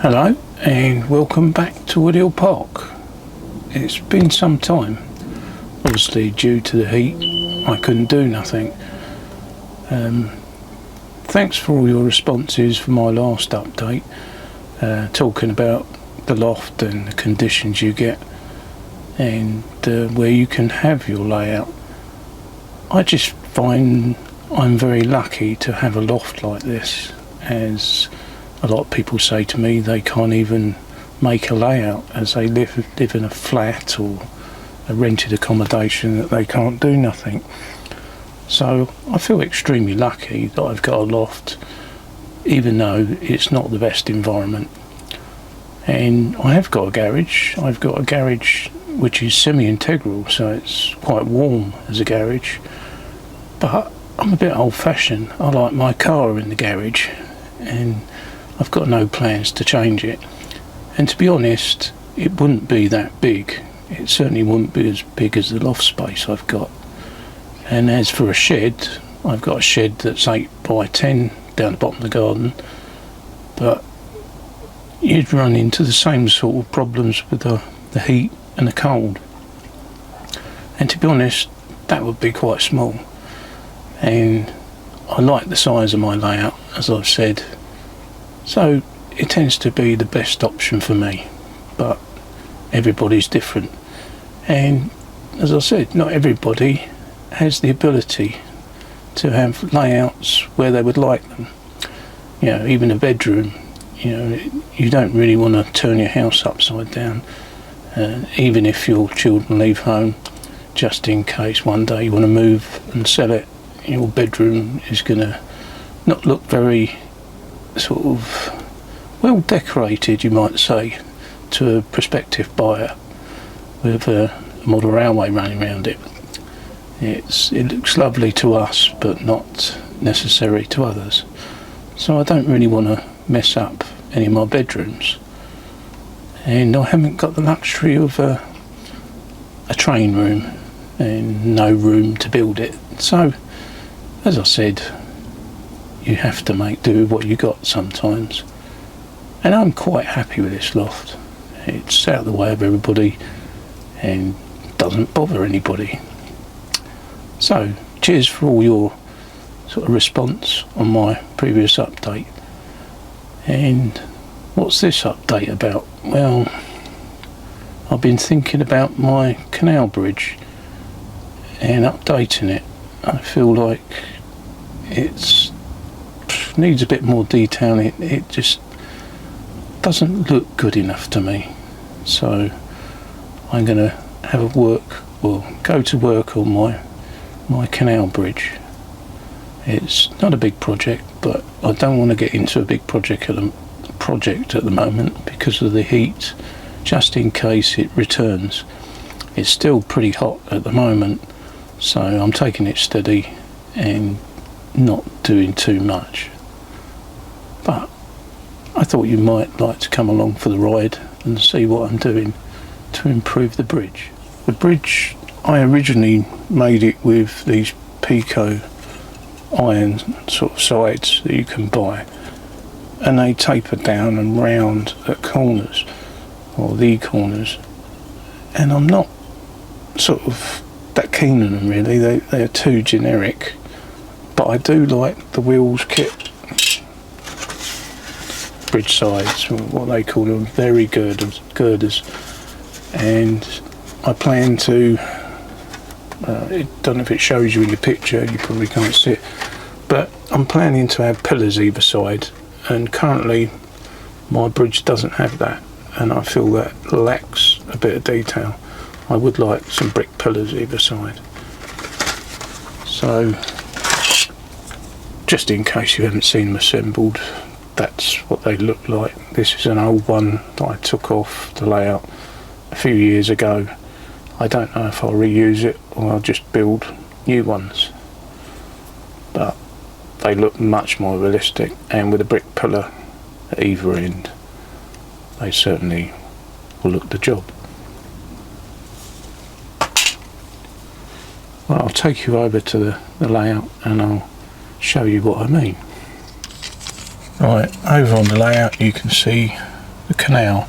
Hello and welcome back to Woodhill Park. It's been some time. Obviously due to the heat I couldn't do nothing. Thanks for all your responses for my last update, talking about the loft and the conditions you get and where you can have your layout. I just find I'm very lucky to have a loft like this, as a lot of people say to me they can't even make a layout as they live in a flat or a rented accommodation, that they can't do nothing. So I feel extremely lucky that I've got a loft, even though it's not the best environment. And I have got a garage. I've got a garage which is semi-integral, so it's quite warm as a garage, but I'm a bit old-fashioned. I like my car in the garage and I've got no plans to change it. And to be honest, it wouldn't be that big. It certainly wouldn't be as big as the loft space I've got. And as for a shed, I've got a shed that's 8 by 10 down the bottom of the garden, but you'd run into the same sort of problems with the heat and the cold. And to be honest, that would be quite small. And I like the size of my layout, as I've said, so it tends to be the best option for me, but everybody's different. And as I said, not everybody has the ability to have layouts where they would like them. You know, even a bedroom, you know, you don't really want to turn your house upside down, even if your children leave home, just in case one day you want to move and sell it. Your bedroom is going to not look very sort of well decorated, you might say, to a prospective buyer with a model railway running around it. It looks lovely to us, but not necessary to others. So I don't really want to mess up any of my bedrooms. And I haven't got the luxury of a train room and no room to build it. So, as I said, you have to make do with what you got sometimes. And I'm quite happy with this loft. It's out of the way of everybody and doesn't bother anybody. So, cheers for all your sort of response on my previous update. And what's this update about? Well, I've been thinking about my Canal bridge and updating it. I feel like it needs a bit more detail. It just doesn't look good enough to me. So I'm going to have go to work on my Canal bridge. It's not a big project, but I don't want to get into a big project at the moment because of the heat, just in case it returns. It's still pretty hot at the moment, so I'm taking it steady and not doing too much. But I thought you might like to come along for the ride and see what I'm doing to improve the bridge. The bridge, I originally made it with these Pico iron sort of sides that you can buy, and they taper down and round at corners, or the corners, and I'm not sort of that keen on them really. They're too generic, but I do like the Wheels kit bridge sides, what they call them, very girders, and I plan to I don't know if it shows you in the picture, you probably can't see it, but I'm planning to have pillars either side, and currently my bridge doesn't have that, and I feel that lacks a bit of detail. I would like some brick pillars either side. So, just in case you haven't seen them assembled, that's what they look like. This is an old one that I took off the layout a few years ago. I don't know if I'll reuse it or I'll just build new ones, but they look much more realistic, and with a brick pillar at either end, they certainly will look the job. Well, I'll take you over to the layout and I'll show you what I mean. Right, over on the layout you can see the canal,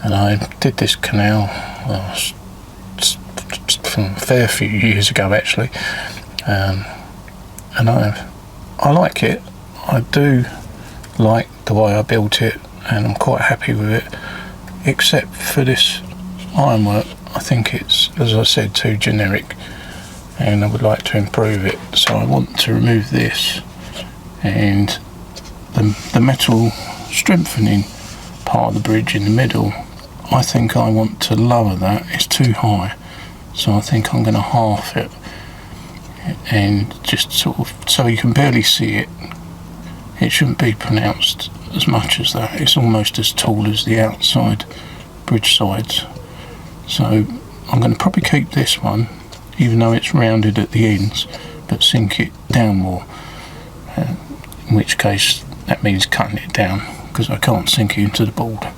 and I did this canal from a fair few years ago actually, and I like it. I do like the way I built it, and I'm quite happy with it, except for this ironwork. I think it's, as I said, too generic, and I would like to improve it. So I want to remove this, and the metal strengthening part of the bridge in the middle, I think I want to lower that. It's too high, so I think I'm going to half it, and just sort of so you can barely see it. It shouldn't be pronounced as much as that. It's almost as tall as the outside bridge sides. So I'm going to probably keep this one, even though it's rounded at the ends, but sink it down more, in which case that means cutting it down, because I can't sink it into the board.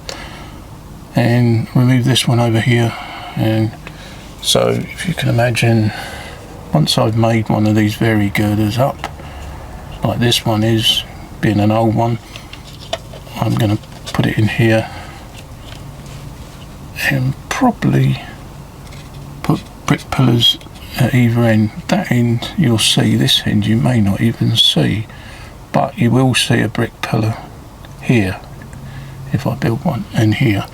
And remove this one over here. And so if you can imagine, once I've made one of these very girders up, like this one is, being an old one, I'm going to put it in here and probably put brick pillars at either end. That end you'll see, this end you may not even see, but you will see a brick pillar here if I build one, and here,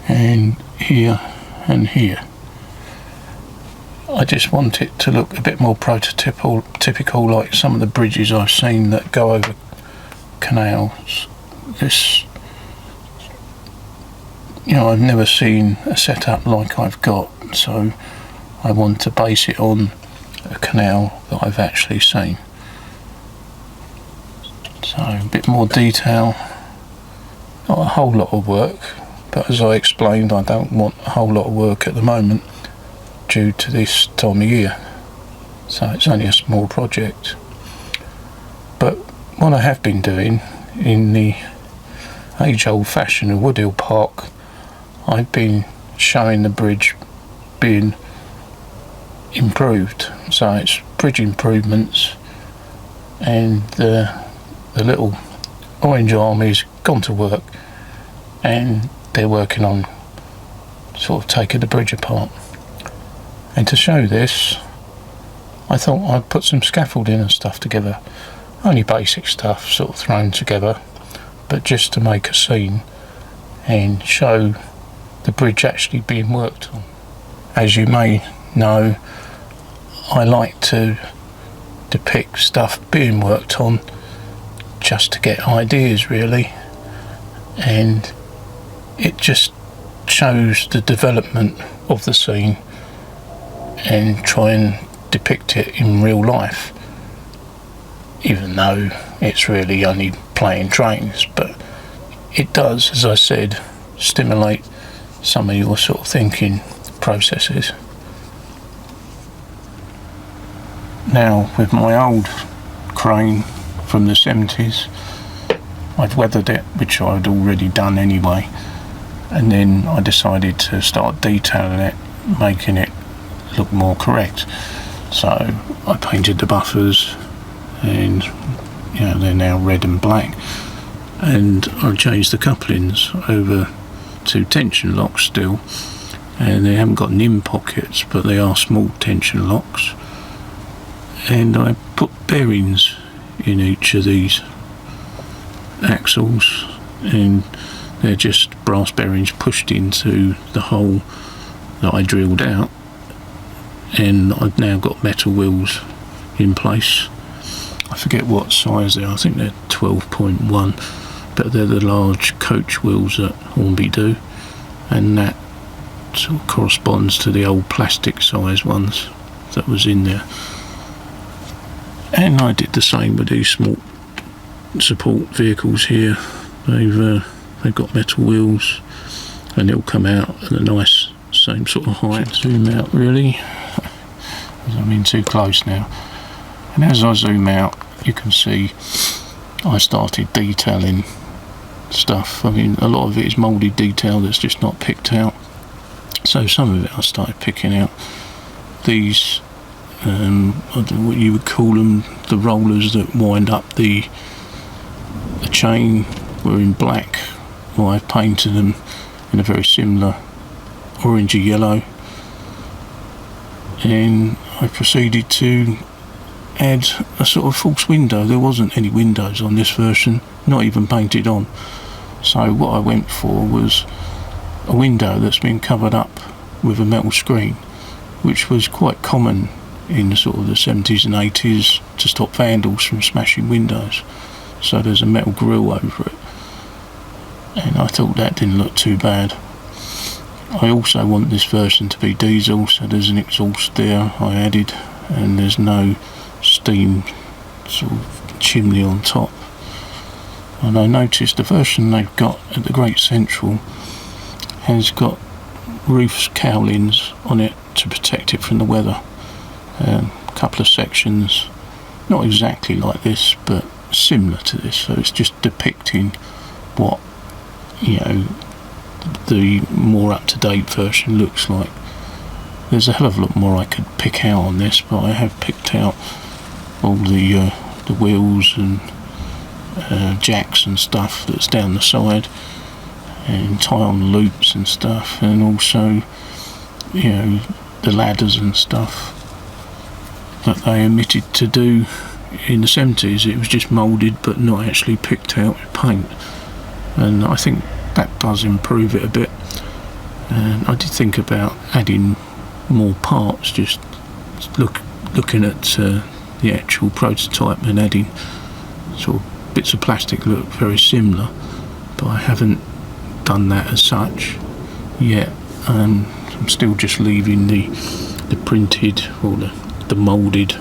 and here, and here. I just want it to look a bit more typical like some of the bridges I've seen that go over canals. This, you know, I've never seen a setup like I've got, so I want to base it on a canal that I've actually seen. So a bit more detail, not a whole lot of work, but as I explained, I don't want a whole lot of work at the moment due to this time of year, so it's only a small project. But what I have been doing in the age-old fashion of Woodhill Park, I've been showing the bridge being improved. So it's bridge improvements, and the little orange army's gone to work, and they're working on sort of taking the bridge apart. And to show this, I thought I'd put some scaffolding and stuff together. Only basic stuff sort of thrown together, but just to make a scene and show the bridge actually being worked on. As you may know, I like to depict stuff being worked on just to get ideas really, and it just shows the development of the scene and try and depict it in real life, even though it's really only playing trains. But it does, as I said, stimulate some of your sort of thinking processes. Now with my old crane from the 70s, I'd weathered it, which I'd already done anyway, and then I decided to start detailing it, making it look more correct. So I painted the buffers, and you know, they're now red and black, and I changed the couplings over to tension locks still, and they haven't got NIM pockets, but they are small tension locks, and I put bearings in each of these axles, and they're just brass bearings pushed into the hole that I drilled out, and I've now got metal wheels in place. I forget what size they are, I think they're 12.1, but they're the large coach wheels that Hornby do, and that sort of corresponds to the old plastic size ones that was in there. And I did the same with these small support vehicles here. They've got metal wheels, and they'll come out at a nice same sort of height. Zoom out really, as I'm in too close now. And as I zoom out, you can see I started detailing stuff. I mean, a lot of it is moulded detail that's just not picked out. So some of it I started picking out. These, I don't know what you would call them, the rollers that wind up the chain, were in black I painted them in a very similar orangey yellow, and I proceeded to add a sort of false window. There wasn't any windows on this version, not even painted on, so what I went for was a window that's been covered up with a metal screen, which was quite common in sort of the 70s and 80s to stop vandals from smashing windows. So there's a metal grille over it, and I thought that didn't look too bad. I also want this version to be diesel, so there's an exhaust there I added, and there's no steam sort of chimney on top. And I noticed the version they've got at the Great Central has got roof cowlings on it to protect it from the weather. A couple of sections, not exactly like this, but similar to this, so it's just depicting what, you know, the more up-to-date version looks like. There's a hell of a lot more I could pick out on this, but I have picked out all the wheels and jacks and stuff that's down the side, and tie on loops and stuff, and also, you know, the ladders and stuff that they omitted to do in the 70s. It was just moulded but not actually picked out with paint, and I think that does improve it a bit. And I did think about adding more parts, just looking at the actual prototype and adding sort of bits of plastic that look very similar, but I haven't done that as such yet. I'm still just leaving the printed or the moulded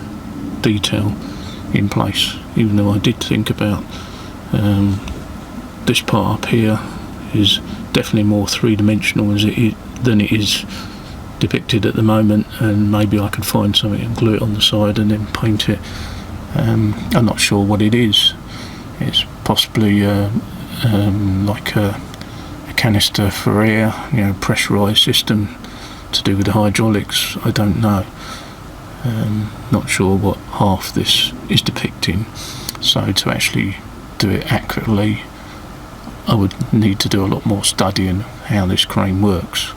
detail in place, even though I did think about this part up here is definitely more three-dimensional than it is depicted at the moment, and maybe I could find something and glue it on the side and then paint it. I'm not sure what it is. It's possibly like a canister for air, you know, pressurised system to do with the hydraulics. I don't know. Not sure what half this is depicting, so to actually do it accurately I would need to do a lot more studying how this crane works.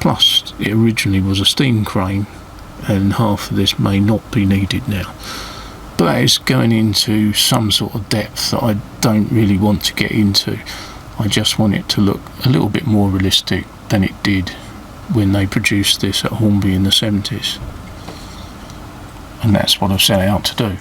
Plus it originally was a steam crane, and half of this may not be needed now, but that is going into some sort of depth that I don't really want to get into. I just want it to look a little bit more realistic than it did when they produced this at Hornby in the 70s, and that's what I've set out to do.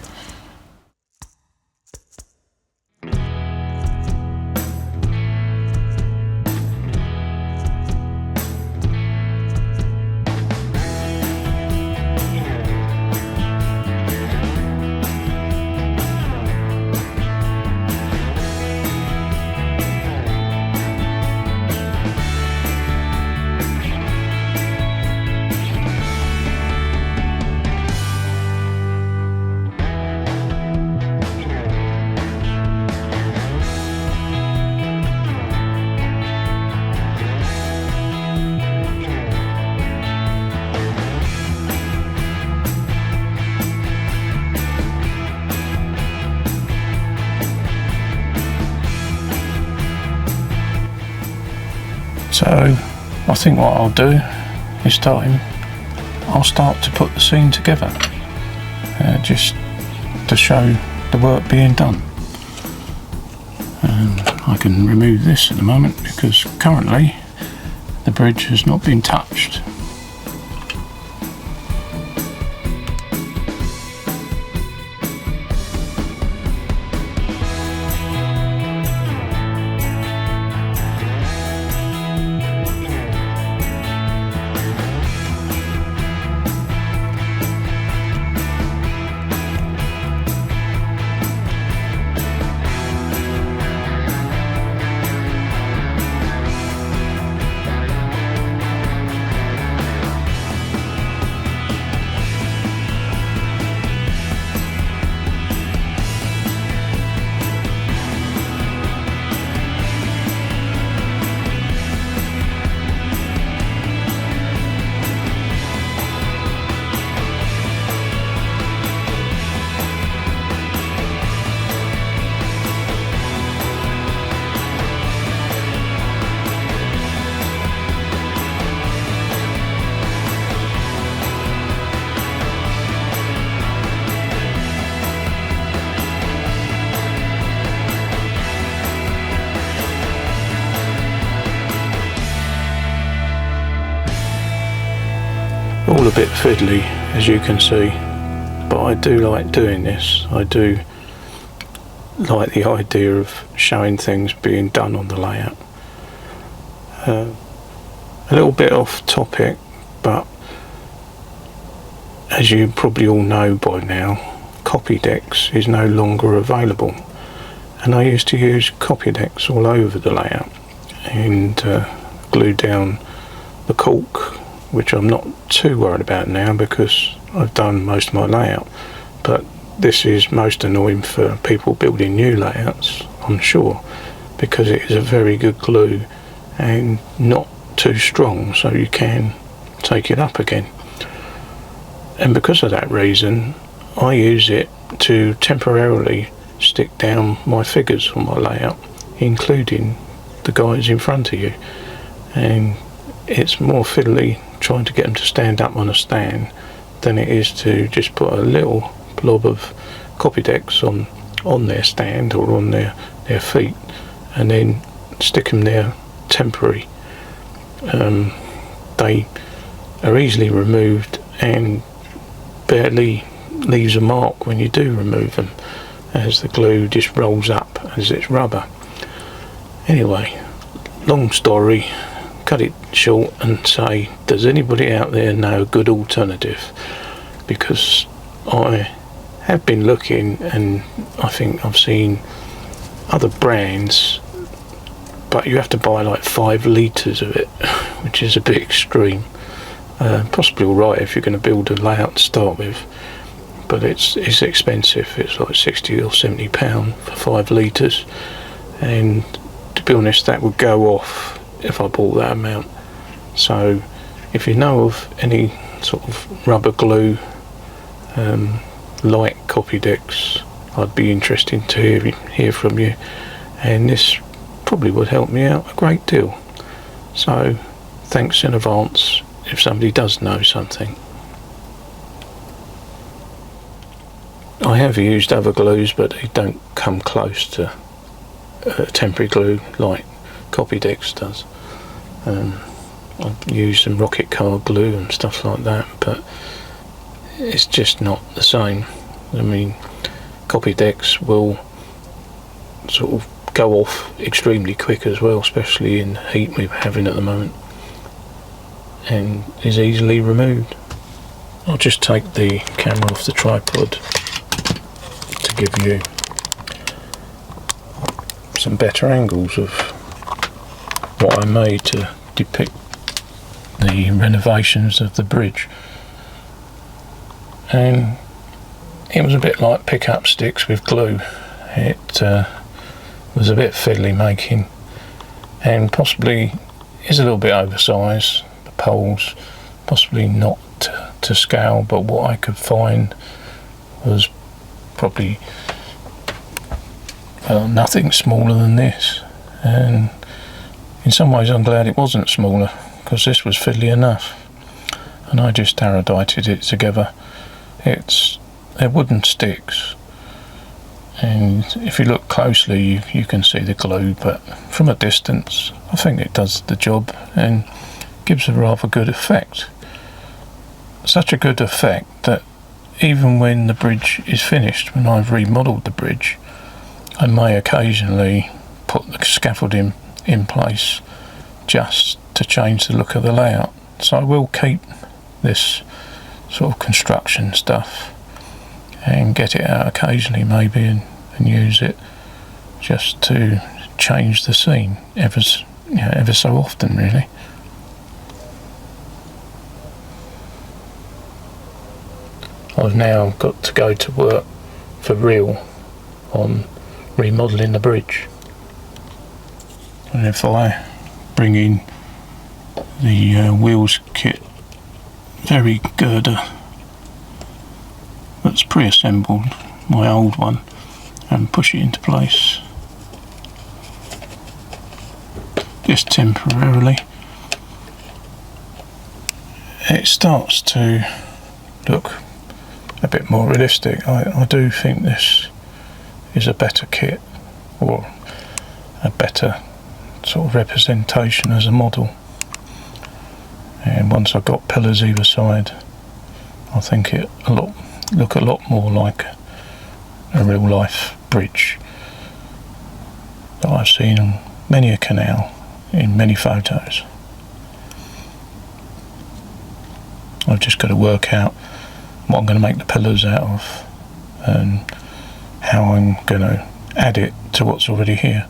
So I think what I'll do this time, I'll start to put the scene together, just to show the work being done. And I can remove this at the moment because currently the bridge has not been touched. all a bit fiddly, as you can see, but I do like doing this. I do like the idea of showing things being done on the layout. A little bit off topic, but as you probably all know by now, Copydex is no longer available, and I used to use Copydex all over the layout and glue down the cork, which I'm not too worried about now because I've done most of my layout. But this is most annoying for people building new layouts, I'm sure, because it is a very good glue and not too strong, so you can take it up again. And because of that reason, I use it to temporarily stick down my figures on my layout, including the guys in front of you. And it's more fiddly trying to get them to stand up on a stand than it is to just put a little blob of Copydex on their stand or on their feet and then stick them there temporary. They are easily removed and barely leaves a mark when you do remove them, as the glue just rolls up as it's rubber. Anyway, long story, cut it short and say, does anybody out there know a good alternative? Because I have been looking and I think I've seen other brands, but you have to buy like 5 litres of it, which is a bit extreme. Possibly alright if you're going to build a layout to start with, but it's expensive. It's like £60 or £70 for 5 litres, and to be honest, that would go off if I bought that amount. So if you know of any sort of rubber glue like Copydex, I'd be interested to hear from you, and this probably would help me out a great deal. So thanks in advance if somebody does know something. I have used other glues, but they don't come close to temporary glue like Copydex does. I've used some rocket car glue and stuff like that, but it's just not the same. I mean, Copydex will sort of go off extremely quick as well, especially in the heat we're having at the moment, and is easily removed. I'll just take the camera off the tripod to give you some better angles of what I made to depict the renovations of the bridge. And it was a bit like pick-up sticks with glue. It was a bit fiddly making, and possibly is a little bit oversized. The poles possibly not to scale, but what I could find was probably nothing smaller than this. And in some ways I'm glad it wasn't smaller, because this was fiddly enough, and I just eruditated it together. They're wooden sticks, and if you look closely you can see the glue, but from a distance I think it does the job and gives a rather good effect. Such a good effect that even when the bridge is finished, when I've remodelled the bridge, I may occasionally put the scaffolding in place just to change the look of the layout. So I will keep this sort of construction stuff and get it out occasionally maybe and use it just to change the scene ever so often, really. I've now got to go to work for real on remodelling the bridge, and if I bring in the wheels kit very girder that's pre-assembled, my old one, and push it into place just temporarily, it starts to look a bit more realistic. I do think this is a better kit, or a better sort of representation as a model. And once I've got pillars either side, I think it look a lot more like a real life bridge that I've seen on many a canal in many photos. I've just got to work out what I'm going to make the pillars out of and how I'm going to add it to what's already here,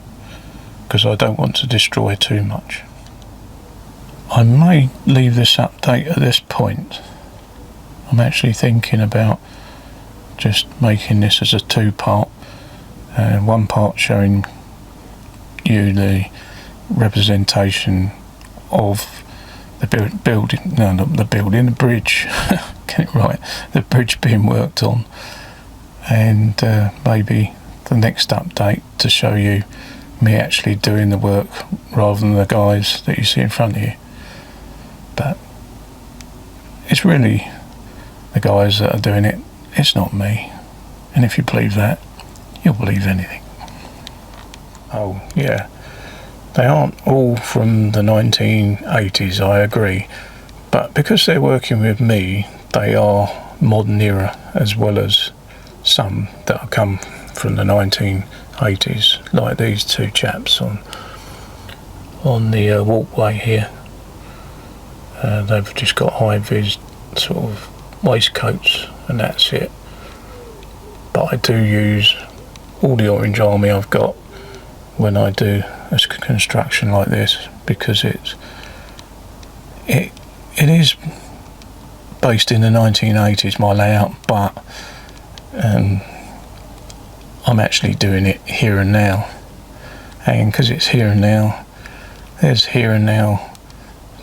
because I don't want to destroy too much. I may leave this update at this point. I'm actually thinking about just making this as a two-part, and one part showing you the representation of the the bridge, get it right, the bridge being worked on, and maybe the next update to show you me actually doing the work rather than the guys that you see in front of you. But it's really the guys that are doing it, it's not me. And if you believe that, you'll believe anything. Oh yeah, they aren't all from the 1980s, I agree, but because they're working with me, they are modern era, as well as some that have come from the 1980s, like these two chaps on the walkway here. They've just got high-vis sort of waistcoats, and that's it. But I do use all the Orange Army I've got when I do a construction like this, because it is based in the 1980s, my layout, but I'm actually doing it here and now, and because it's here and now, there's here and now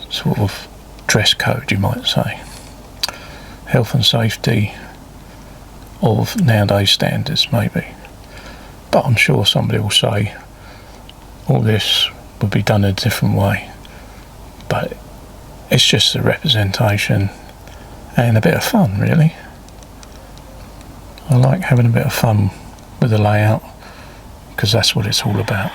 sort of dress code, you might say, health and safety of nowadays standards maybe. But I'm sure somebody will say all this would be done a different way, but it's just a representation and a bit of fun, really. I like having a bit of fun with the layout, because that's what it's all about.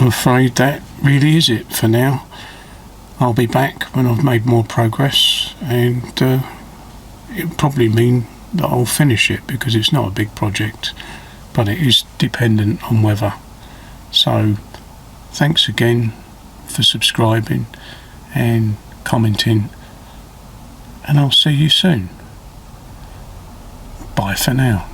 I'm afraid that really is it for now. I'll be back when I've made more progress, and it'll probably mean that I'll finish it, because it's not a big project, but it is dependent on weather. So thanks again for subscribing and commenting, and I'll see you soon. Bye for now.